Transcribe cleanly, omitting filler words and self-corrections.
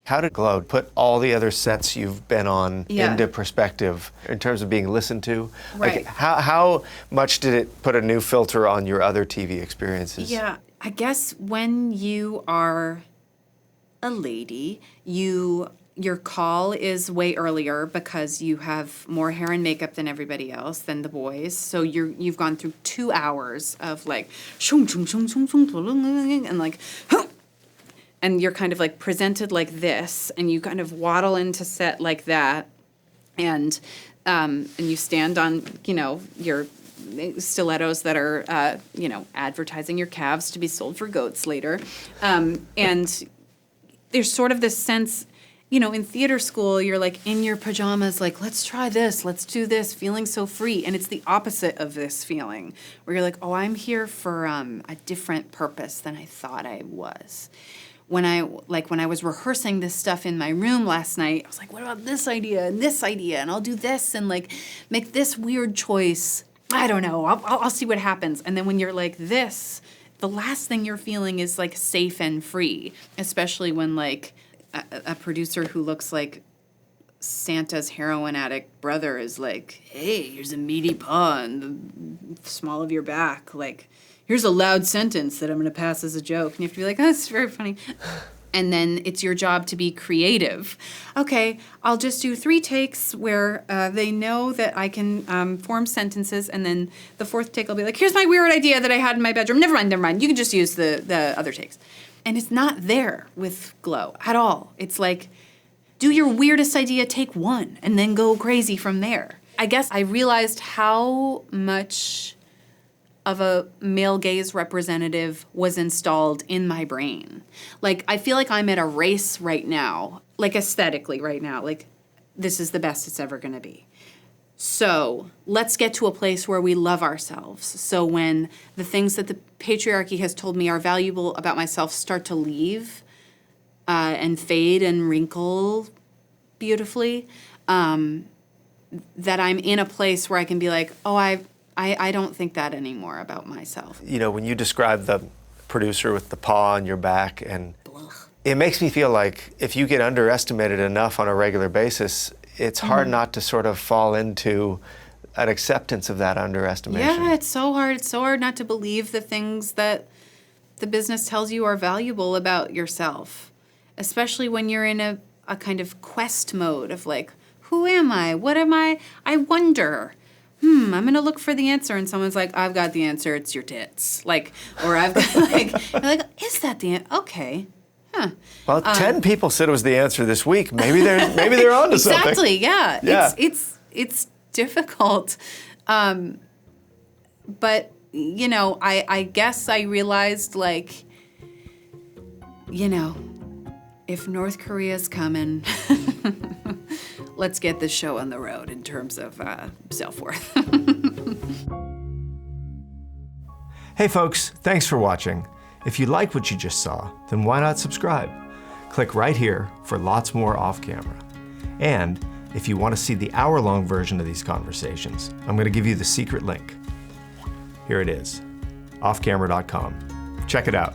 How did Glow put all the other sets you've been on into perspective in terms of being listened to? Right. Like, how much did it put a new filter on your other TV experiences? Yeah, I guess when you are a lady, your call is way earlier because you have more hair and makeup than everybody else, than the boys. So you've gone through 2 hours of like, and like, and you're kind of like presented like this, and you kind of waddle into set like that, and you stand on, your stilettos that are, advertising your calves to be sold for goats later. And there's sort of this sense, in theater school, you're like in your pajamas, like, let's try this, let's do this, feeling so free. And it's the opposite of this feeling, where you're like, oh, I'm here for a different purpose than I thought I was. When I was rehearsing this stuff in my room last night, I was like, what about this idea, and I'll do this, and like make this weird choice. I don't know, I'll see what happens. And then when you're like this, the last thing you're feeling is like safe and free, especially when like a producer who looks like Santa's heroin addict brother is like, hey, here's a meaty paw in the small of your back. Like, here's a loud sentence that I'm going to pass as a joke. And you have to be like, oh, that's very funny. And then it's your job to be creative. Okay, I'll just do 3 takes where they know that I can form sentences, and then the 4th take I'll be like, here's my weird idea that I had in my bedroom. Never mind. You can just use the other takes. And it's not there with Glow at all. It's like, do your weirdest idea, take 1, and then go crazy from there. I guess I realized how much of a male gaze representative was installed in my brain. Like, I feel like I'm at a race right now, like aesthetically right now, like this is the best it's ever gonna be. So let's get to a place where we love ourselves. So when the things that the patriarchy has told me are valuable about myself start to leave and fade and wrinkle beautifully, that I'm in a place where I can be like, oh, I don't think that anymore about myself. When you describe the producer with the paw on your back, and it makes me feel like if you get underestimated enough on a regular basis, it's hard not to sort of fall into an acceptance of that underestimation. Yeah, it's so hard. It's so hard not to believe the things that the business tells you are valuable about yourself, especially when you're in a kind of quest mode of like, who am I? What am I? I wonder. I'm going to look for the answer. And someone's like, I've got the answer. It's your tits. Like, or I've got you're like, is that the answer? Okay. Huh. Well, 10 people said it was the answer this week. Maybe they're onto something. Exactly. Yeah. Yeah. It's difficult. But, I guess I realized, like, if North Korea's coming, let's get this show on the road in terms of self-worth. Hey folks, thanks for watching. If you like what you just saw, then why not subscribe? Click right here for lots more off camera. And if you want to see the hour-long version of these conversations, I'm going to give you the secret link. Here it is, offcamera.com. Check it out.